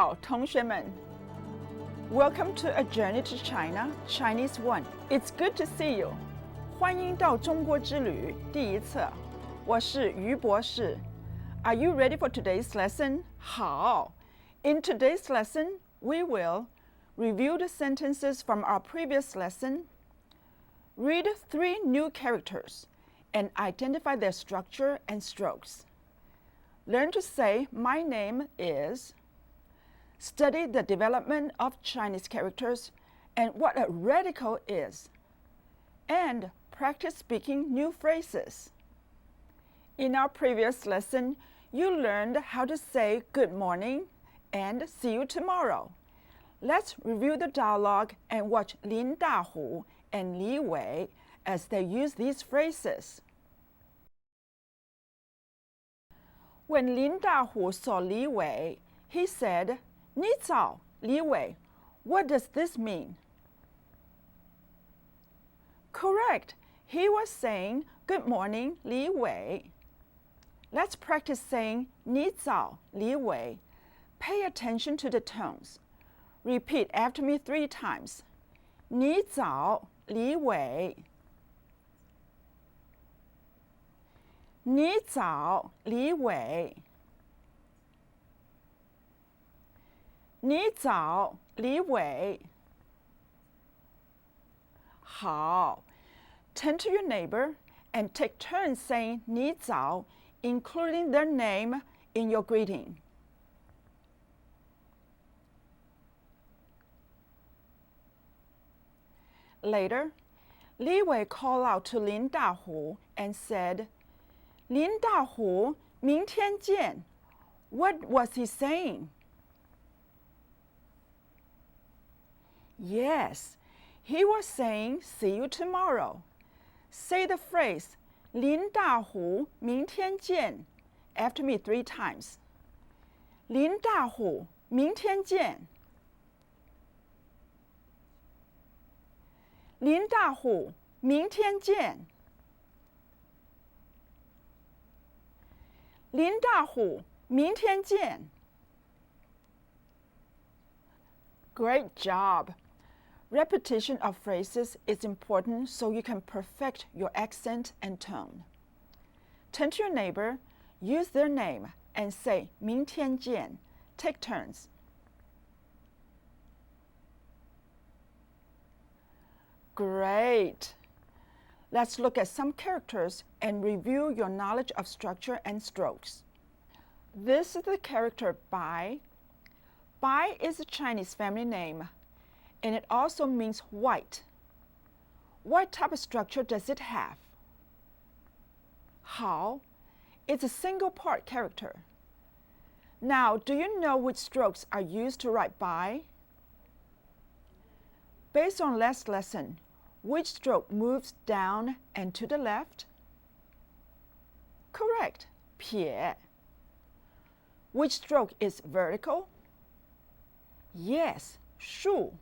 好，同学们 Welcome to A Journey to China, Chinese 1. It's good to see you. 欢迎到中国之旅第一册，我是于博士。Are you ready for today's lesson? 好。In today's lesson, we will review the sentences from our previous lesson, read 3 new characters, and identify their structure and strokes. Learn to say, my name is, study the development of Chinese characters and what a radical is, and practice speaking new phrases. In our previous lesson, you learned how to say good morning and see you tomorrow. Let's review the dialogue and watch Lin Dahu and Li Wei as they use these phrases. When Lin Dahu saw Li Wei, he said, 你早, Li Wei. What does this mean? Correct. He was saying, good morning, Li Wei. Let's practice saying 你早, Li Wei. Pay attention to the tones. Repeat after me 3 times. 你早, Li Wei. 你早, Li Wei. 你早, Li Wei. 好. Turn to your neighbor and take turns saying 你早, including their name in your greeting. Later, Li Wei called out to Lin Dahu and said, 林大虎, 明天见. What was he saying? Yes, he was saying, see you tomorrow. Say the phrase, 林大虎, 明天见, after me 3 times. 林大虎, 明天见. 林大虎, 明天见. 林大虎, 明天见. Great job! Repetition of phrases is important so you can perfect your accent and tone. Turn to your neighbor, use their name, and say 明天见. Take turns. Great! Let's look at some characters and review your knowledge of structure and strokes. This is the character Bai. Bai is a Chinese family name, and it also means white. What type of structure does it have? Hao. It's a single part character. Now, do you know which strokes are used to write Bai? Based on last lesson, which stroke moves down and to the left? Correct, 撇. Which stroke is vertical? Yes, 竖.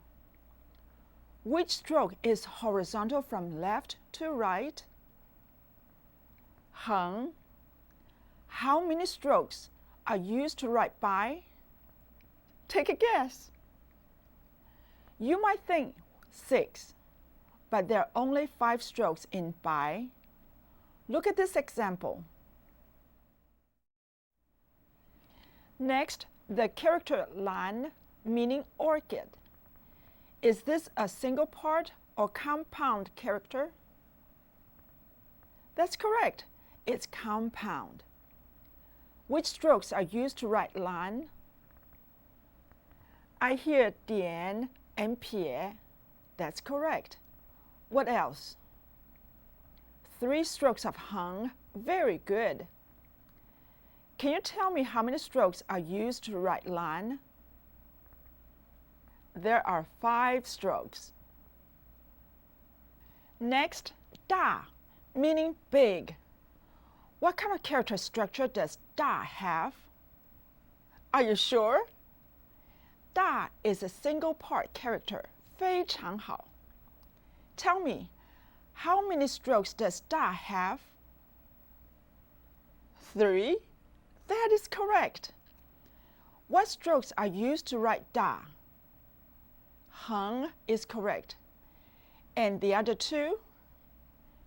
Which stroke is horizontal from left to right? 横. How many strokes are used to write Bai? Take a guess. You might think 6. But there are only 5 strokes in Bai. Look at this example. Next, the character Lan, meaning orchid. Is this a single part or compound character? That's correct. It's compound. Which strokes are used to write Lan? I hear Dian and Pie. That's correct. What else? 3 strokes of Heng. Very good. Can you tell me how many strokes are used to write Lan? There are 5 strokes. Next, Da, meaning big. What kind of character structure does Da have? Are you sure? Da is a single part character. 非常好. Tell me, how many strokes does Da have? 3. That is correct. What strokes are used to write da? Heng is correct. And the other two?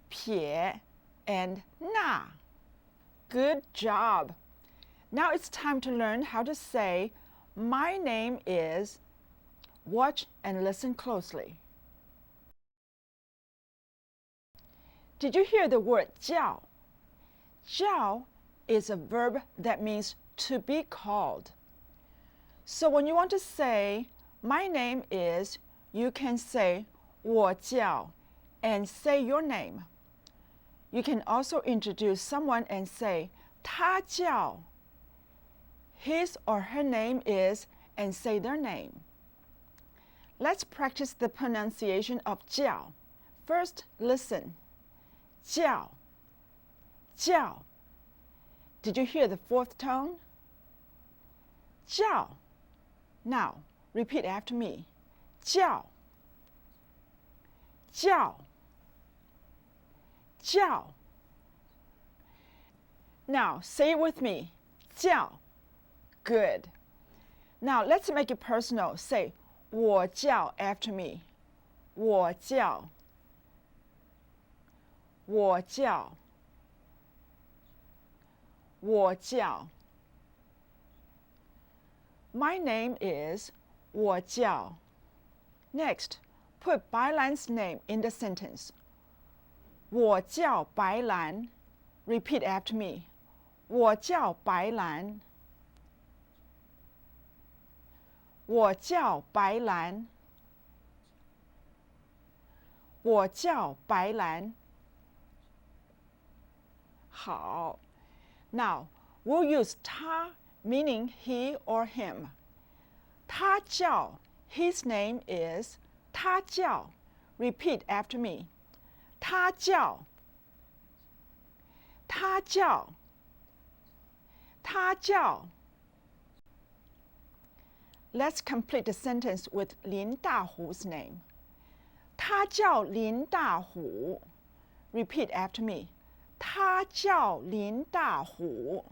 Pie and na. Good job. Now it's time to learn how to say, my name is. Watch and listen closely. Did you hear the word 叫? 叫 is a verb that means to be called. So when you want to say, my name is, you can say 我叫 and say your name. You can also introduce someone and say 他叫. His or her name is, and say their name. Let's practice the pronunciation of 叫. First, listen. 叫, 叫. Did you hear the fourth tone? 叫. Now, repeat after me. 叫, 叫, 叫. Now, say it with me. 叫. Good. Now, let's make it personal. Say, 我叫 after me. 我叫. 我叫. 我叫. My name is 我叫. Next, put Bai Lan's name in the sentence. 我叫白兰. Repeat after me. 我叫白兰. 我叫白兰. 我叫白兰. 好. Now, we'll use 他 meaning he or him. 他叫, his name is 他叫. Repeat after me. 他叫. 他叫. 他叫. Let's complete the sentence with 林大虎's name. 他叫林大虎. Repeat after me. 他叫林大虎.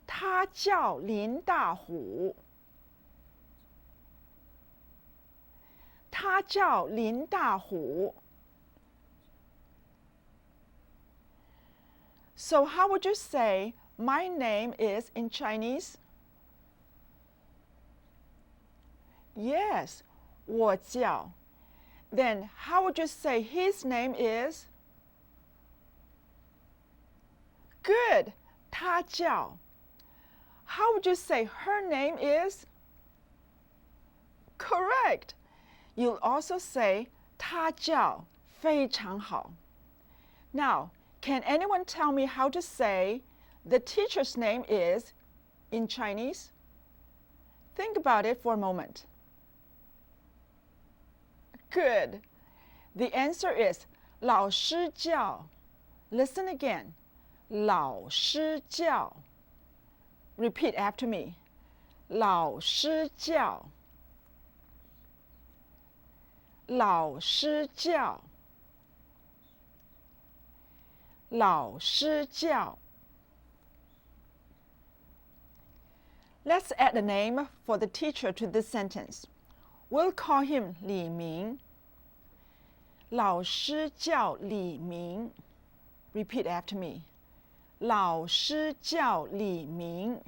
他叫林大虎. 他叫林大虎. So how would you say, my name is in Chinese? Yes, 我叫. Then how would you say his name is? Good, 他叫. How would you say her name is? Correct. You'll also say 他叫, 非常好. Now, can anyone tell me how to say the teacher's name is in Chinese? Think about it for a moment. Good. The answer is 老师叫. Listen again. 老师叫. Repeat after me. 老师叫. 老师叫. 老师叫. Let's add a name for the teacher to this sentence. We'll call him 李明. 老师叫李明. Repeat after me. 老师叫李明.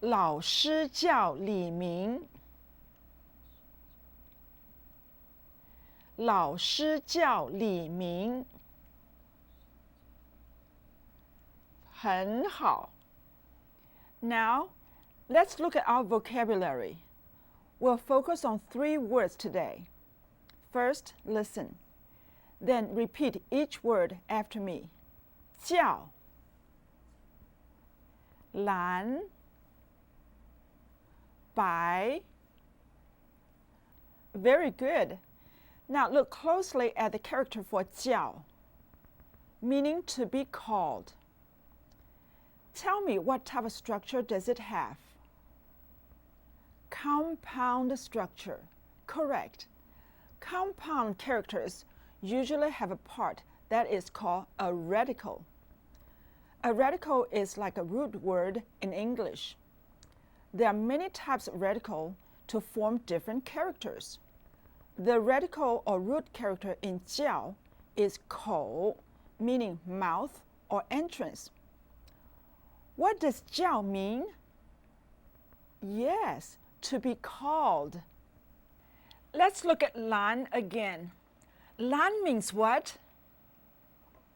老师叫李明. 老师叫李明. 很好. Now, let's look at our vocabulary. We'll focus on 3 words today. First, listen. Then repeat each word after me. 叫, 蓝, 白. Very good. Now look closely at the character for 叫, meaning to be called. Tell me, what type of structure does it have? Compound structure. Correct. Compound characters usually have a part that is called a radical. A radical is like a root word in English. There are many types of radical to form different characters. The radical or root character in 叫 is 口, meaning mouth or entrance. What does 叫 mean? Yes, to be called. Let's look at lan again. Lan means what?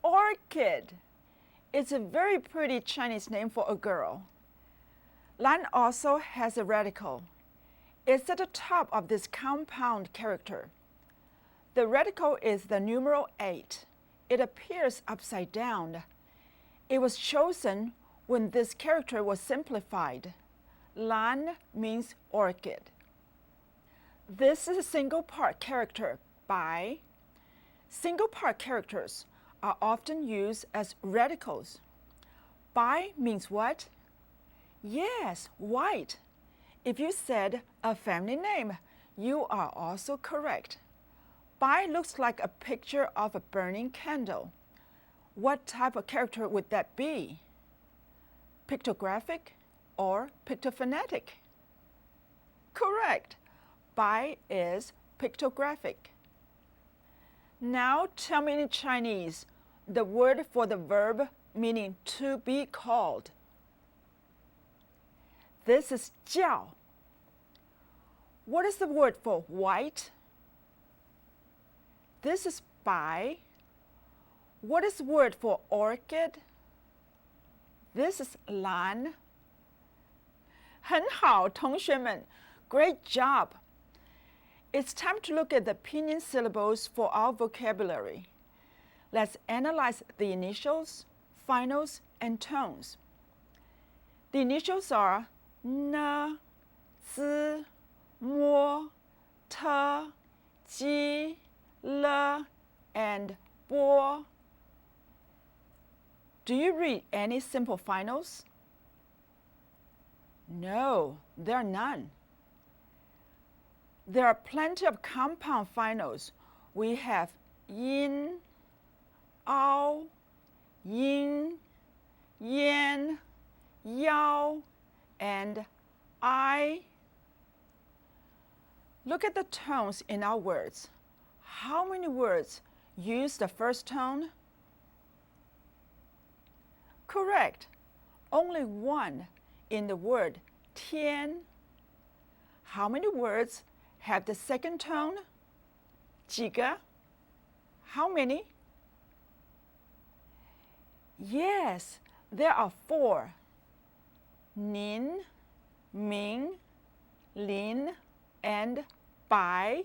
Orchid. It's a very pretty Chinese name for a girl. Lan also has a radical. It's at the top of this compound character. The radical is the numeral 8. It appears upside down. It was chosen when this character was simplified. Lan means orchid. This is a single part character, bai. Single part characters are often used as radicals. Bai means what? Yes, white. If you said a family name, you are also correct. Bai looks like a picture of a burning candle. What type of character would that be? Pictographic or pictophonetic? Correct. Bai is pictographic. Now tell me in Chinese the word for the verb meaning to be called. This is 叫. What is the word for white? This is 白. What is the word for orchid? This is 蓝. 很好，同学们, great job. It's time to look at the pinyin syllables for our vocabulary. Let's analyze the initials, finals, and tones. The initials are N, Z, Mo, T, Ji, L, and Bo. Do you read any simple finals? No, there are none. There are plenty of compound finals. We have yin, ao, yin, yan, yao, and I. Look at the tones in our words. How many words use the first tone? Correct. Only one in the word 天. How many words have the second tone? 几个? How many? Yes, there are 4. 您, Ming, Lin, and Bai.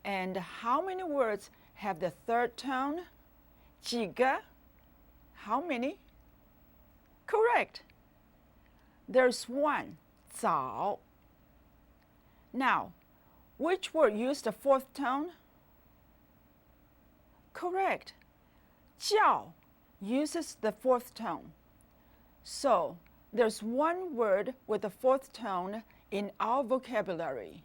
And how many words have the third tone? 几个? How many? Correct. There's 1, 早. Now, which word used the fourth tone? Correct. 叫 uses the fourth tone. So, there's one word with the fourth tone in our vocabulary.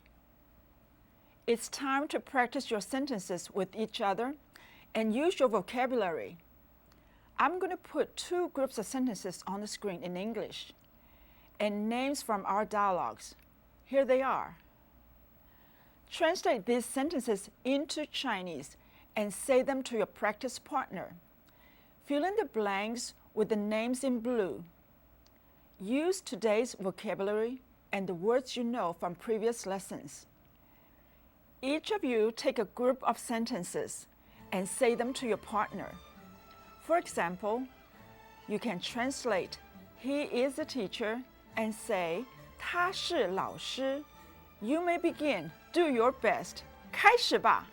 It's time to practice your sentences with each other and use your vocabulary. I'm going to put 2 groups of sentences on the screen in English and names from our dialogues. Here they are. Translate these sentences into Chinese and say them to your practice partner. Fill in the blanks with the names in blue. Use today's vocabulary and the words you know from previous lessons. Each of you take a group of sentences and say them to your partner. For example, you can translate "He is a teacher" and say 他是老师. You may begin. Do your best. 开始吧.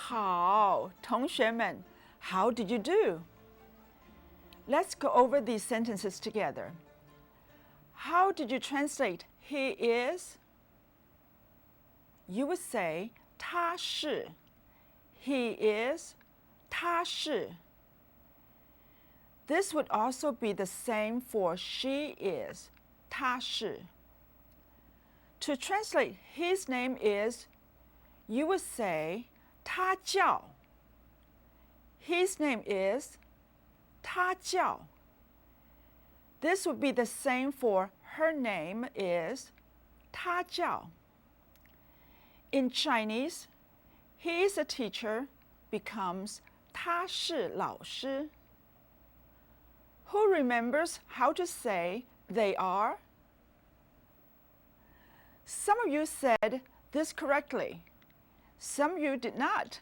好，同学们, how did you do? Let's go over these sentences together. How did you translate he is? You would say 他是. He is 他是. This would also be the same for she is 她是. To translate his name is, you would say 他叫. His name is 他叫. This would be the same for her name is 她叫. In Chinese, he is a teacher becomes 他是老师. Who remembers how to say they are? Some of you said this correctly. Some of you did not.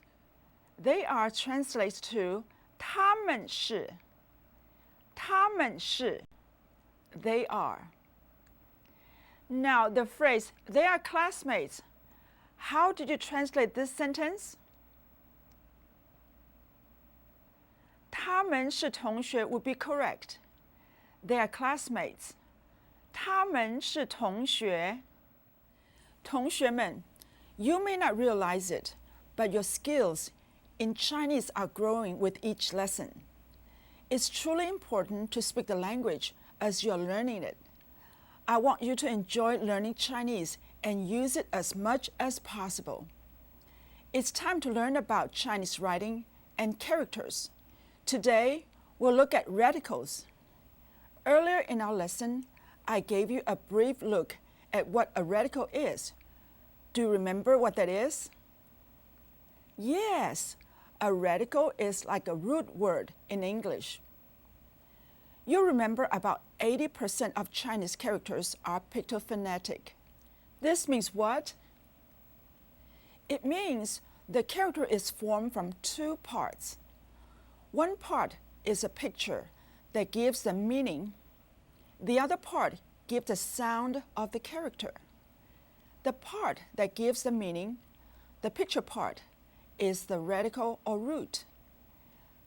They are translates to 他们是. 他们是. They are. Now the phrase, they are classmates. How did you translate this sentence? 他们是同学 would be correct. They are classmates. 他们是同学. 同学们, you may not realize it, but your skills in Chinese are growing with each lesson. It's truly important to speak the language as you are learning it. I want you to enjoy learning Chinese and use it as much as possible. It's time to learn about Chinese writing and characters. Today, we'll look at radicals. Earlier in our lesson, I gave you a brief look at what a radical is. Do you remember what that is? Yes, a radical is like a root word in English. You remember about 80% of Chinese characters are pictophonetic. This means what? It means the character is formed from two parts. One part is a picture that gives the meaning. The other part gives the sound of the character. The part that gives the meaning, the picture part, is the radical or root.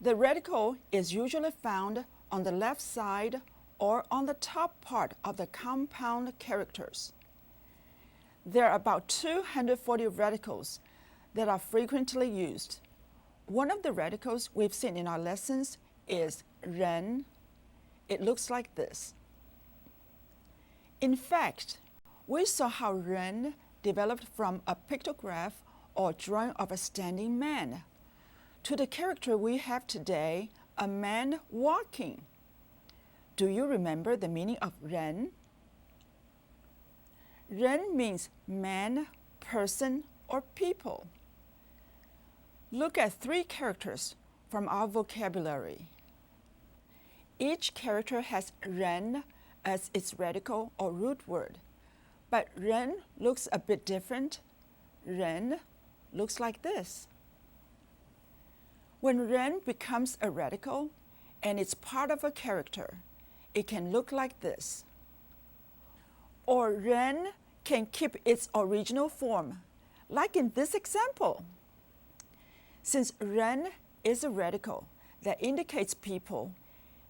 The radical is usually found on the left side or on the top part of the compound characters. There are about 240 radicals that are frequently used. One of the radicals we've seen in our lessons is 人. It looks like this. In fact, we saw how 人 developed from a pictograph or drawing of a standing man to the character we have today, a man walking. Do you remember the meaning of 人? 人 means man, person, or people. Look at three characters from our vocabulary. Each character has 人 as its radical or root word, but 人 looks a bit different. 人 looks like this. When 人 becomes a radical and it's part of a character, it can look like this. Or 人 can keep its original form, like in this example. Since 人 is a radical that indicates people,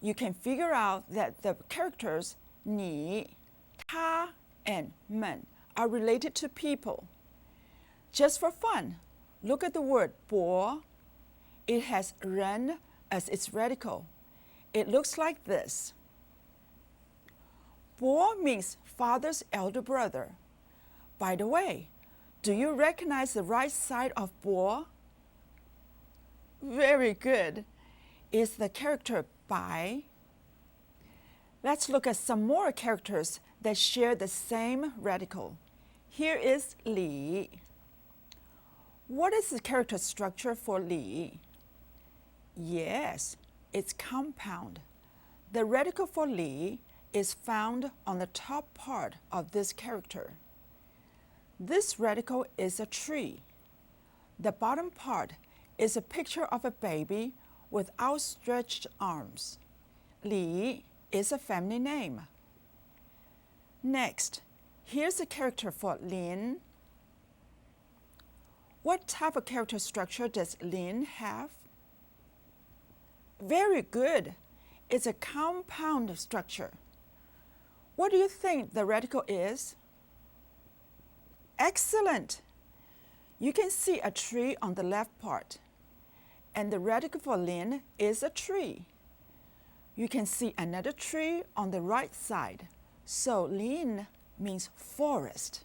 you can figure out that the characters 你, 他, and 们 are related to people. Just for fun, look at the word 伯. It has 人 as its radical. It looks like this. 伯 means father's elder brother. By the way, do you recognize the right side of 伯? Very good. It's the character 白. Let's look at some more characters that share the same radical. Here is 李. What is the character structure for 李? Yes, it's compound. The radical for 李is found on the top part of this character. This radical is a tree. The bottom part is a picture of a baby with outstretched arms. 李 is a family name. Next, here's a character for 林. What type of character structure does lin have? Very good. It's a compound structure. What do you think the radical is? Excellent. You can see a tree on the left part, and the radical for lin is a tree. You can see another tree on the right side, so lin means forest.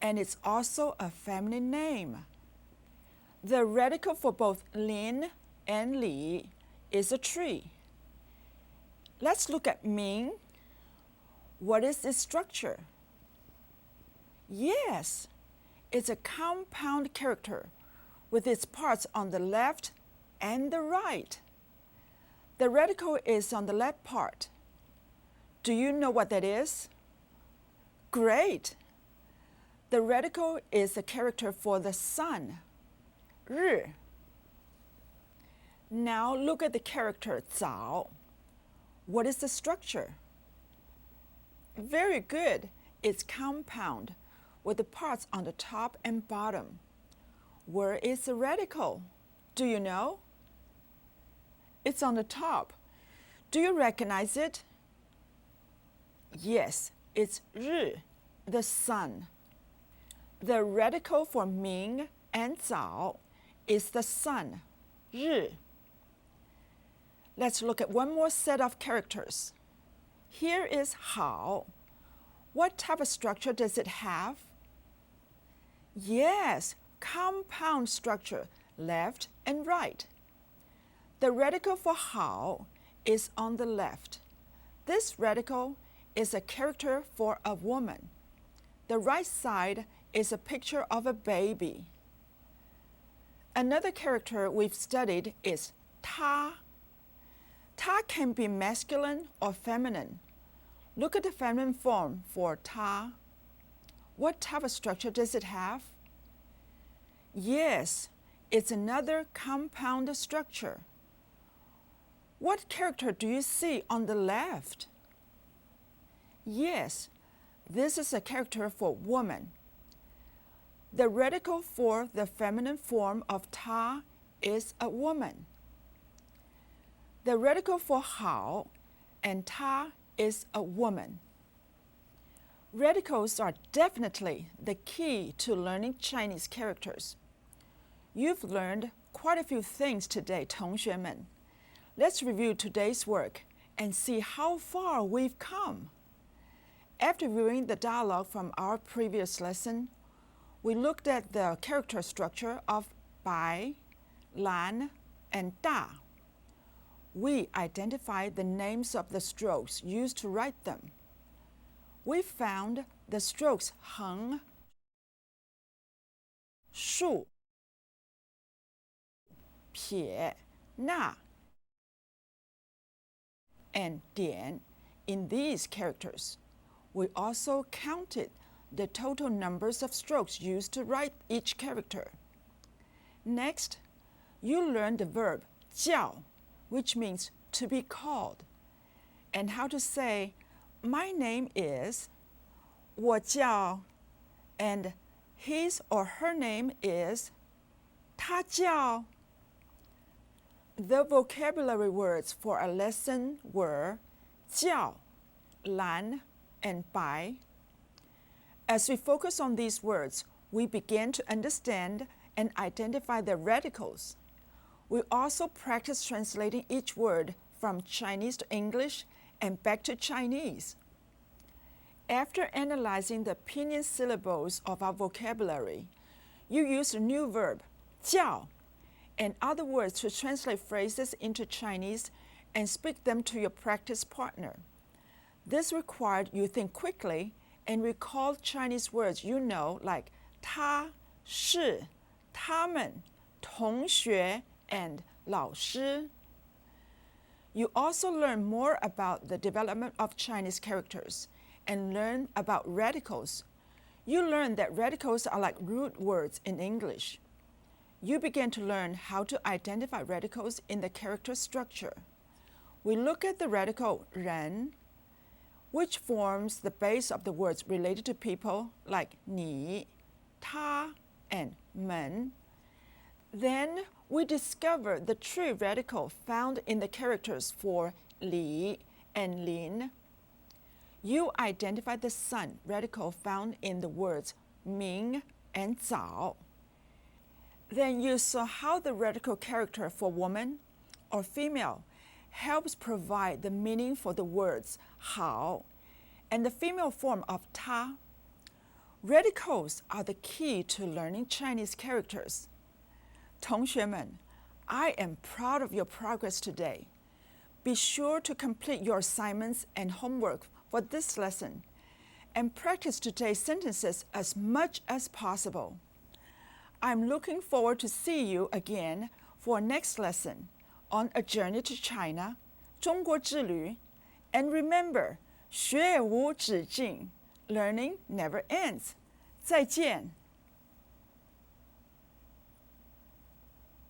And it's also a feminine name. The radical for both lin and li is a tree. Let's look at Ming. What is this structure? Yes, it's a compound character with its parts on the left and the right. The radical is on the left part. Do you know what that is? Great! The radical is a character for the sun, 日. Now look at the character 早. What is the structure? Very good. It's compound with the parts on the top and bottom. Where is the radical? Do you know? It's on the top. Do you recognize it? Yes, it's 日, the sun. The radical for Ming and 早 is the sun, 日. Let's look at one more set of characters. Here is 好. What type of structure does it have? Yes, compound structure, left and right. The radical for 好 is on the left. This radical is a character for a woman. The right side is a picture of a baby. Another character we've studied is 他. 他 can be masculine or feminine. Look at the feminine form for 他. What type of structure does it have? Yes, it's another compound structure. What character do you see on the left? Yes, this is a character for woman. The radical for the feminine form of 他 is a woman. The radical for 好 and 他 is a woman. Radicals are definitely the key to learning Chinese characters. You've learned quite a few things today, 同学们. Let's review today's work and see how far we've come. After viewing the dialogue from our previous lesson, we looked at the character structure of 白, 蓝, and 大. We identified the names of the strokes used to write them. We found the strokes 横, 竖, 撇, 捺, and 点 in these characters. We also counted the total numbers of strokes used to write each character. Next, you learned the verb 叫, which means to be called, and how to say, my name is, 我叫, and his or her name is, 他叫. The vocabulary words for a lesson were 叫, 蓝, and 白. As we focus on these words, we begin to understand and identify their radicals. We also practice translating each word from Chinese to English and back to Chinese. After analyzing the pinyin syllables of our vocabulary, you use a new verb, 叫, and other words to translate phrases into Chinese and speak them to your practice partner. This required you think quickly and recall Chinese words you know like 他, 是, 他们, 同学, and 老师. You also learn more about the development of Chinese characters and learn about radicals. You learn that radicals are like root words in English. You begin to learn how to identify radicals in the character structure. We look at the radical 人, which forms the base of the words related to people like 你, 他, and 门. Then we discover the tree radical found in the characters for 里 and 临. You identify the sun radical found in the words 明 and 早. Then you saw how the radical character for woman or female helps provide the meaning for the words 好 and the female form of 他. Radicals are the key to learning Chinese characters. 同学们, I am proud of your progress today. Be sure to complete your assignments and homework for this lesson and practice today's sentences as much as possible. I'm looking forward to see you again for our next lesson on A Journey to China, 中国之旅. And remember, 学无止境, learning never ends. 再见.